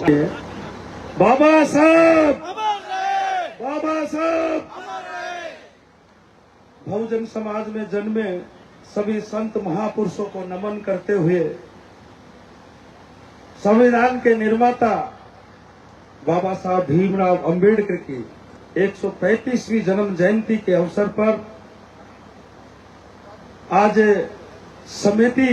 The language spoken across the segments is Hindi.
बाबा साहब बहुजन समाज में जन्मे सभी संत महापुरुषों को नमन करते हुए संविधान के निर्माता बाबा साहब भीमराव अंबेडकर की 135वीं जन्म जयंती के अवसर पर आज समिति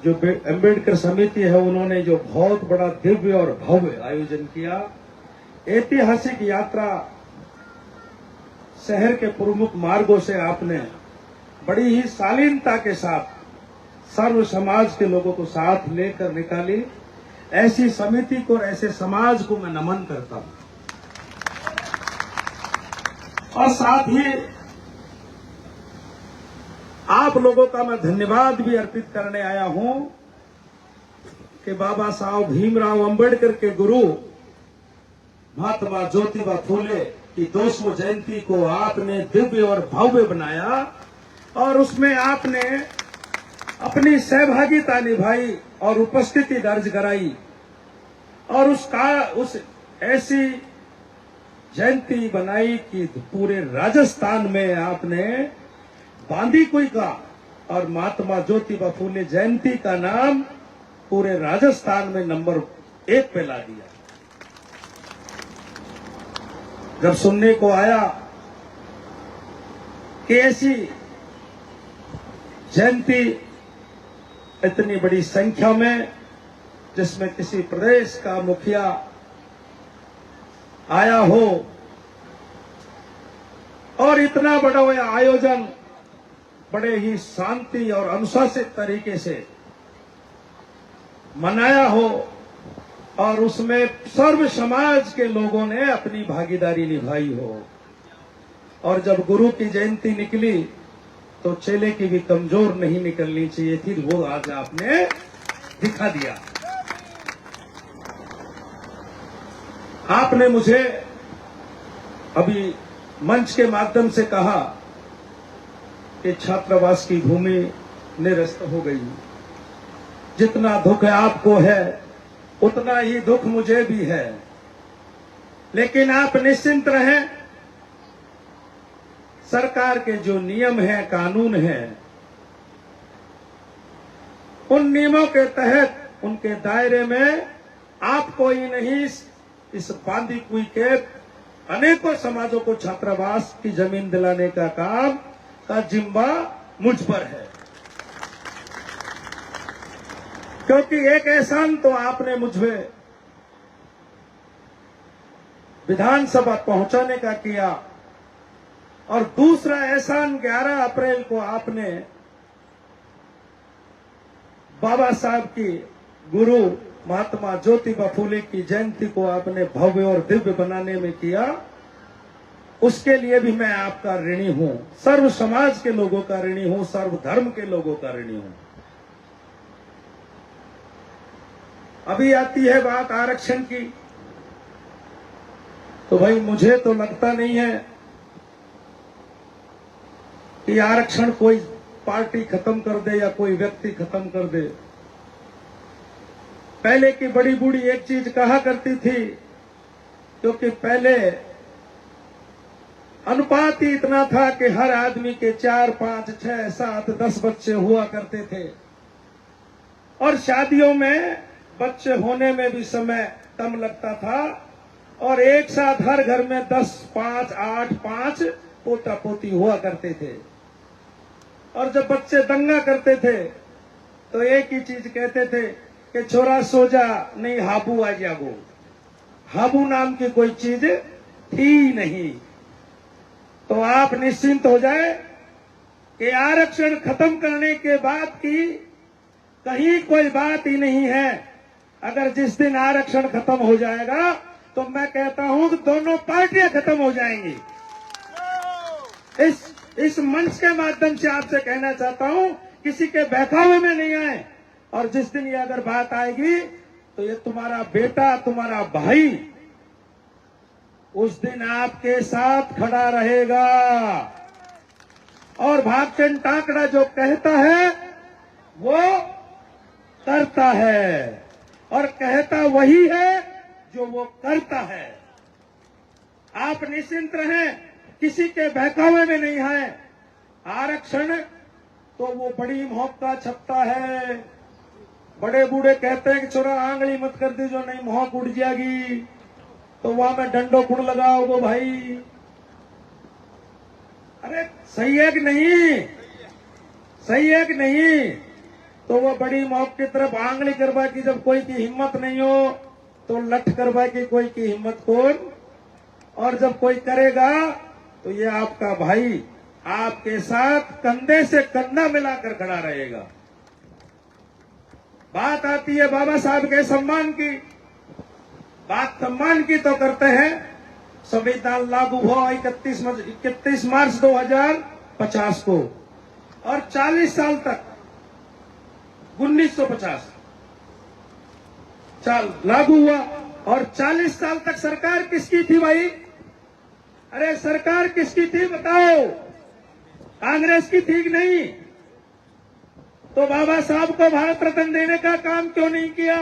जो अंबेडकर समिति है उन्होंने जो बहुत बड़ा दिव्य और भव्य आयोजन किया। ऐतिहासिक यात्रा शहर के प्रमुख मार्गों से आपने बड़ी ही शालीनता के साथ सर्व समाज के लोगों को साथ लेकर निकाली। ऐसी समिति को और ऐसे समाज को मैं नमन करता हूं और साथ ही आप लोगों का मैं धन्यवाद भी अर्पित करने आया हूं कि बाबा साहब भीमराव अंबेडकर के गुरु महात्मा ज्योतिबा फूले की 200 जयंती को आपने दिव्य और भव्य बनाया और उसमें आपने अपनी सहभागिता निभाई और उपस्थिति दर्ज कराई और उस ऐसी जयंती बनाई कि पूरे राजस्थान में आपने बांदीकुई का और महात्मा ज्योतिबा फूले जयंती का नाम पूरे राजस्थान में नंबर 1 पे ला दिया। जब सुनने को आया कि ऐसी जयंती इतनी बड़ी संख्या में जिसमें किसी प्रदेश का मुखिया आया हो और इतना बड़ा हुआ आयोजन बड़े ही शांति और अनुशासित तरीके से मनाया हो और उसमें सर्व समाज के लोगों ने अपनी भागीदारी निभाई हो और जब गुरु की जयंती निकली तो चेले की भी कमजोर नहीं निकलनी चाहिए थी, वो आज आपने दिखा दिया। आपने मुझे अभी मंच के माध्यम से कहा कि छात्रावास की भूमि निरस्त हो गई। जितना दुख आपको है उतना ही दुख मुझे भी है, लेकिन आप निश्चिंत रहें। सरकार के जो नियम हैं, कानून हैं, उन नियमों के तहत उनके दायरे में आपको ही नहीं इस बांदीकुई के अनेकों समाजों को छात्रावास की जमीन दिलाने का काम का जिम्मा मुझ पर है, क्योंकि एक एहसान तो आपने मुझे विधानसभा पहुंचाने का किया और दूसरा एहसान 11 अप्रैल को आपने बाबा साहब की गुरु महात्मा ज्योतिबा फूले की जयंती को आपने भव्य और दिव्य बनाने में किया। उसके लिए भी मैं आपका ऋणी हूं, सर्व समाज के लोगों का ऋणी हूं, सर्व धर्म के लोगों का ऋणी हूं। अभी आती है बात आरक्षण की, तो भाई मुझे तो लगता नहीं है कि आरक्षण कोई पार्टी खत्म कर दे या कोई व्यक्ति खत्म कर दे। पहले की बड़ी बूढ़ी एक चीज कहा करती थी, क्योंकि पहले अनुपात ही इतना था कि हर आदमी के 4, 5, 6, 7, 10 बच्चे हुआ करते थे और शादियों में बच्चे होने में भी समय कम लगता था और एक साथ हर घर में 10, 5, 8, 5 पोता पोती हुआ करते थे। और जब बच्चे दंगा करते थे तो एक ही चीज कहते थे कि छोरा सो जा, नहीं हाबू आ जागो। हाबू नाम की कोई चीज थी नहीं। तो आप निश्चिंत हो जाए कि आरक्षण खत्म करने के बाद की कहीं कोई बात ही नहीं है। अगर जिस दिन आरक्षण खत्म हो जाएगा तो मैं कहता हूं कि दोनों पार्टियां खत्म हो जाएंगी। इस मंच के माध्यम से आपसे कहना चाहता हूं, किसी के बहकावे में नहीं आए और जिस दिन ये अगर बात आएगी तो ये तुम्हारा बेटा, तुम्हारा भाई उस दिन आपके साथ खड़ा रहेगा। और भागचंद टाकड़ा जो कहता है वो करता है। और कहता वही है जो वो करता है। आप निश्चिंत रहें, किसी के बहकावे में नहीं है। आरक्षण तो वो बड़ी मौका छपता है। बड़े बूढ़े कहते हैं कि छोरा आंगली मत कर दी, जो नहीं मोहक उड़ जाएगी, तो वहां में डंडो कुड़ लगाओ वो भाई। अरे सही है कि नहीं? सही है कि नहीं? तो वो बड़ी मौक की तरफ आंगली करवा की जब कोई की हिम्मत नहीं हो, तो लठ करवा की कोई की हिम्मत कौन। और जब कोई करेगा तो ये आपका भाई आपके साथ कंधे से कंधा मिलाकर खड़ा रहेगा। बात आती है बाबा साहब के सम्मान की। बात सम्मान की तो करते हैं। संविधान लागू हुआ 31 मार्च 2050 को, और 40 साल तक 1950 साल लागू हुआ, और 40 साल तक सरकार किसकी थी भाई? अरे सरकार किसकी थी बताओ? कांग्रेस की थी कि नहीं? तो बाबा साहब को भारत रत्न देने का काम क्यों नहीं किया?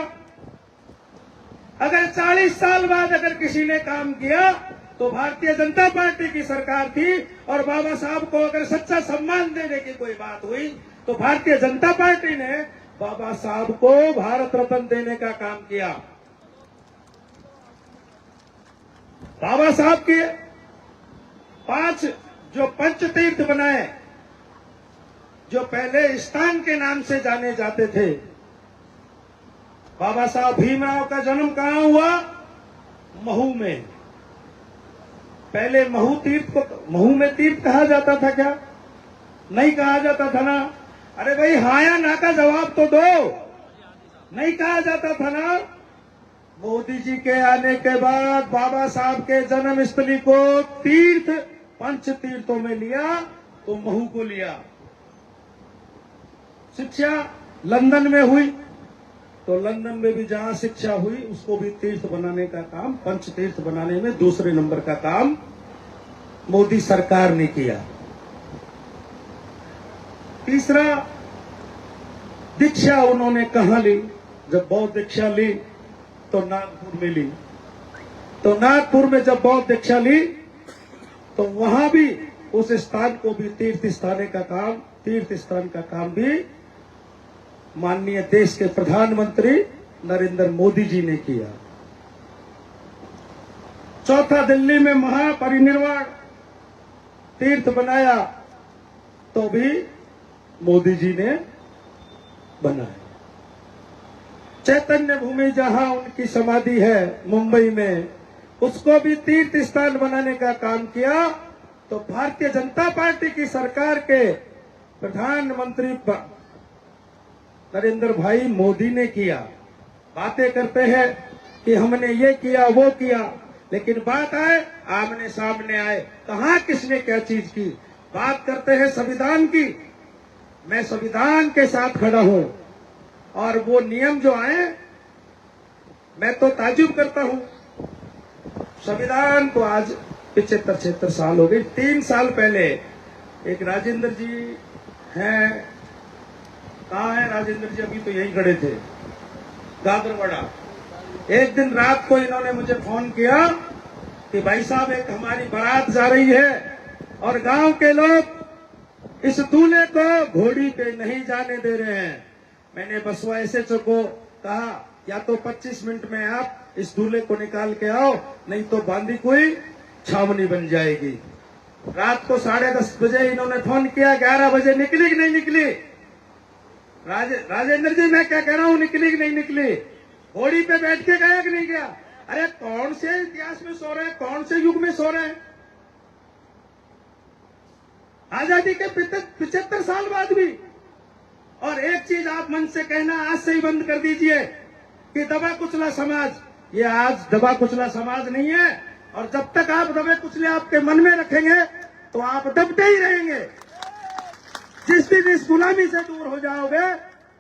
अगर 40 साल बाद अगर किसी ने काम किया तो भारतीय जनता पार्टी की सरकार थी, और बाबा साहब को अगर सच्चा सम्मान देने की कोई बात हुई तो भारतीय जनता पार्टी ने बाबा साहब को भारत रत्न देने का काम किया। बाबा साहब के 5 जो पंच तीर्थ बनाए, जो पहले स्थान के नाम से जाने जाते थे। बाबा साहब भीमराव का जन्म कहां हुआ? महू में। पहले महू तीर्थ को महू में तीर्थ कहा जाता था क्या? नहीं कहा जाता था ना। अरे भाई हाँ या ना का जवाब तो दो। नहीं कहा जाता था ना। मोदी जी के आने के बाद बाबा साहब के जन्म स्थली को तीर्थ पंच तीर्थों में लिया तो महू को लिया। शिक्षा लंदन में हुई तो लंदन में भी जहां शिक्षा हुई उसको भी तीर्थ बनाने का काम, पंच तीर्थ बनाने में दूसरे नंबर का काम मोदी सरकार ने किया। तीसरा, दीक्षा उन्होंने कहां ली? जब बौद्ध दीक्षा ली तो नागपुर में ली। तो नागपुर में जब बौद्ध दीक्षा ली तो वहां भी उस स्थान को भी तीर्थ स्थान का काम भी माननीय देश के प्रधानमंत्री नरेंद्र मोदी जी ने किया। चौथा, दिल्ली में महापरिनिर्वाण तीर्थ बनाया तो भी मोदी जी ने बनाया। चैतन्य भूमि जहां उनकी समाधि है मुंबई में, उसको भी तीर्थ स्थान बनाने का काम किया तो भारतीय जनता पार्टी की सरकार के प्रधानमंत्री नरेंद्र भाई मोदी ने किया। बातें करते हैं कि हमने ये किया वो किया, लेकिन बात आए आमने सामने आए कहां किसने क्या चीज की। बात करते हैं संविधान की। मैं संविधान के साथ खड़ा हूं और वो नियम जो आए मैं तो ताजुब करता हूं। संविधान को आज 75-76 साल हो गए। 3 साल पहले एक राजेंद्र जी हैं, कहाँ है राजेंद्र जी? अभी तो यहीं खड़े थे, गागरवाड़ा। एक दिन रात को इन्होंने मुझे फोन किया कि भाई साहब एक हमारी बारात जा रही है और गांव के लोग इस दूल्हे को घोड़ी पे नहीं जाने दे रहे हैं। मैंने बसवा एसएचओ को कहा या तो 25 मिनट में आप इस दूल्हे को निकाल के आओ, नहीं तो बांदी कोई छावनी बन जाएगी। रात को 10:30 बजे इन्होंने फोन किया, 11 बजे निकली कि नहीं निकली? राजेंद्र जी मैं क्या कह रहा हूं, निकली कि नहीं निकली? घोड़ी पे बैठ के गया कि नहीं गया? अरे कौन से इतिहास में सो रहे हैं, कौन से युग में सो रहे हैं? आजादी के 75 साल बाद भी। और एक चीज आप मन से कहना आज से ही बंद कर दीजिए कि दबा कुचला समाज, ये आज दबा कुचला समाज नहीं है। और जब तक आप दबे कुचले आपके मन में रखेंगे तो आप दबते ही रहेंगे। जिस दिन इस गुलामी से दूर हो जाओगे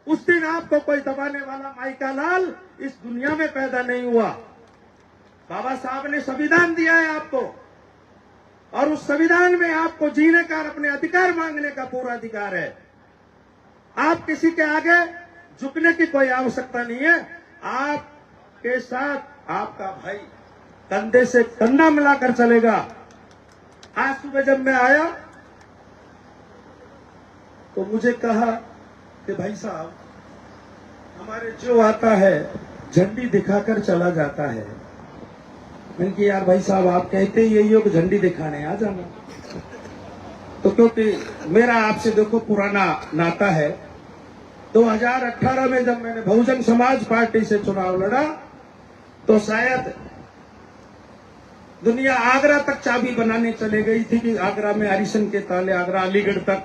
उस दिन आपको कोई दबाने वाला माई का लाल इस दुनिया में पैदा नहीं हुआ। बाबा साहब ने संविधान दिया है आपको, और उस संविधान में आपको जीने का और अपने अधिकार मांगने का पूरा अधिकार है। आप किसी के आगे झुकने की कोई आवश्यकता नहीं है। आपके साथ आपका भाई कंधे से कंधा मिलाकर चलेगा। आज सुबह जब मैं आया तो मुझे कहा कि भाई साहब, हमारे जो आता है झंडी दिखाकर चला जाता है। मैंने कहा यार भाई साहब, आप कहते ही यही हो कि झंडी दिखाने आ जाना। तो क्योंकि मेरा आपसे देखो पुराना नाता है, 2018 में जब मैंने बहुजन समाज पार्टी से चुनाव लड़ा तो शायद दुनिया आगरा तक चाबी बनाने चले गई थी कि आगरा में हरिशन के ताले, आगरा अलीगढ़ तक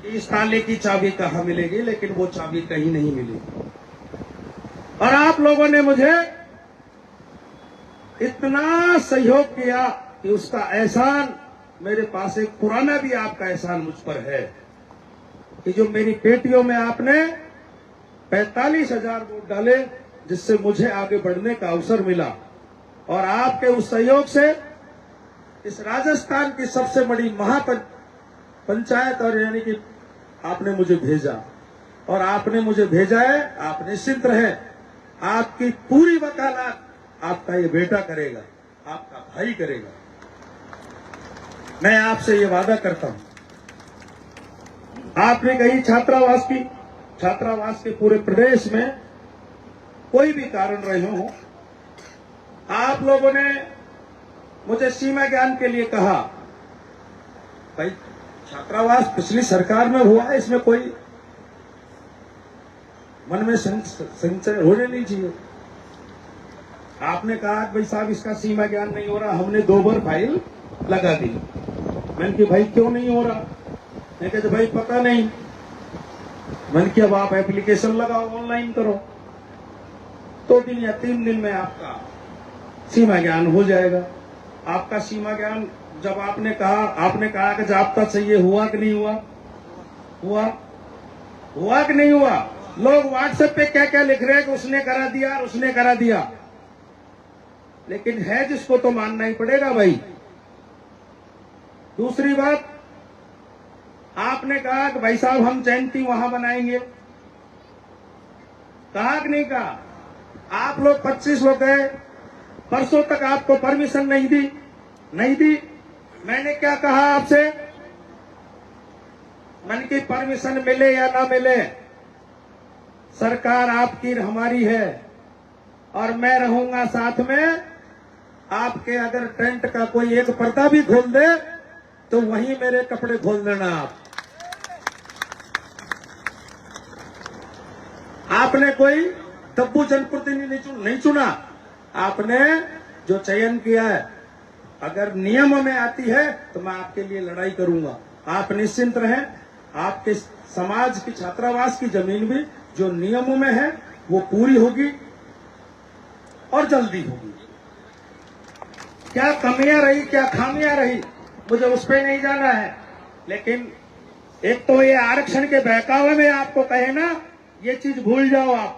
इस ताले की चाबी कहाँ मिलेगी, लेकिन वो चाबी कहीं नहीं मिली। और आप लोगों ने मुझे इतना सहयोग किया कि उसका एहसान, मेरे पास एक पुराना भी आपका एहसान मुझ पर है कि जो मेरी पेटियों में आपने 45,000 वोट डाले, जिससे मुझे आगे बढ़ने का अवसर मिला। और आपके उस सहयोग से इस राजस्थान की सबसे बड़ी महापंचायत, और यानी कि आपने मुझे भेजा, और आपने मुझे भेजा है, आप निश्चिंत रहे, आपकी पूरी वकालत आपका ये बेटा करेगा, आपका भाई करेगा। मैं आपसे ये वादा करता हूं। आपने कहीं छात्रावास के पूरे प्रदेश में कोई भी कारण रहे हो, आप लोगों ने मुझे सीमा ज्ञान के लिए कहा, भाई छात्रावास पिछली सरकार में हुआ है, इसमें कोई मन में संचय होने नहीं चाहिए। आपने कहा भाई साहब इसका सीमा ज्ञान नहीं हो रहा, हमने 2 बार फाइल लगा दी। मैंने कहा भाई क्यों नहीं हो रहा? मैं कहते भाई पता नहीं। मैंने कहा अब आप एप्लीकेशन लगाओ, ऑनलाइन करो, 2 दिन या 3 दिन में आपका सीमा ज्ञान हो जाएगा। आपका सीमा ज्ञान जब आपने कहा कि जाब्ता चाहिए, हुआ कि नहीं हुआ कि नहीं हुआ? लोग व्हाट्सएप पे क्या क्या लिख रहे हैं कि उसने करा दिया और उसने करा दिया, लेकिन है जिसको तो मानना ही पड़ेगा भाई। दूसरी बात, आपने कहा कि भाई साहब हम जयंती वहां बनाएंगे, कहा कि नहीं कहा? आप लोग 25 लोग गए, परसों तक आपको परमिशन नहीं दी। मैंने क्या कहा आपसे? मन की परमिशन मिले या ना मिले, सरकार आपकी हमारी है और मैं रहूंगा साथ में। आपके अगर टेंट का कोई एक पर्दा भी खोल दे तो वहीं मेरे कपड़े खोल देना आप। आपने कोई तब्बू जनप्रतिनिधि नहीं चुना, आपने जो चयन किया है, अगर नियम में आती है तो मैं आपके लिए लड़ाई करूंगा। आप निश्चिंत रहें, आपके समाज की छात्रावास की जमीन भी जो नियमों में है वो पूरी होगी और जल्दी होगी। क्या कमियां रही, क्या खामियां रही, मुझे उस पर नहीं जाना है, लेकिन एक तो ये आरक्षण के बहकावे में आपको कहे ना, ये चीज भूल जाओ आप।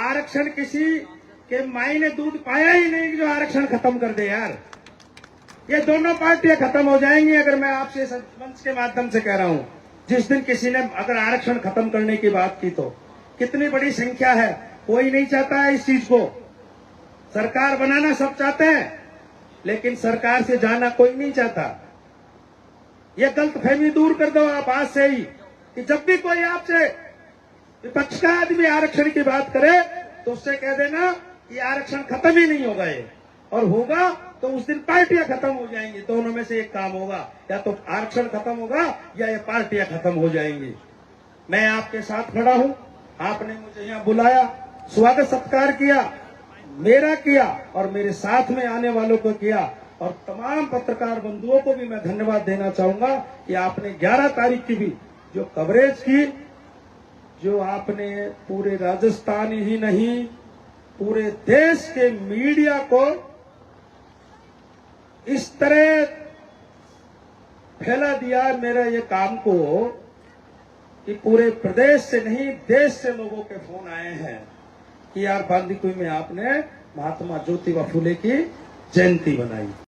आरक्षण किसी के माई ने दूध पाया ही नहीं जो आरक्षण खत्म कर दे यार। ये दोनों पार्टियां खत्म हो जाएंगी अगर मैं आपसे इस मंच के माध्यम से कह रहा हूं। जिस दिन किसी ने अगर आरक्षण खत्म करने की बात की तो कितनी बड़ी संख्या है, कोई नहीं चाहता है इस चीज को। सरकार बनाना सब चाहते हैं, लेकिन सरकार से जाना कोई नहीं चाहता। ये गलतफहमी दूर कर दो आप आज से ही कि जब भी कोई आपसे विपक्ष का आदमी आरक्षण की बात करे तो उससे कह देना कि आरक्षण खत्म ही नहीं होगा ये, और होगा तो उस दिन पार्टियां खत्म हो जाएंगी। दोनों में से एक काम होगा, या तो आरक्षण खत्म होगा या ये पार्टियां खत्म हो जाएंगी। मैं आपके साथ खड़ा हूं, आपने मुझे यहाँ बुलाया, स्वागत सत्कार किया, मेरा किया और मेरे साथ में आने वालों को किया, और तमाम पत्रकार बंधुओं को भी मैं धन्यवाद देना चाहूंगा कि आपने 11 तारीख की भी जो कवरेज की, जो आपने पूरे राजस्थान ही नहीं पूरे देश के मीडिया को इस तरह फैला दिया मेरा ये काम को कि पूरे प्रदेश से नहीं देश से लोगों के फोन आए हैं कि यार बांदीकुई में आपने महात्मा ज्योतिबा फुले की जयंती बनाई।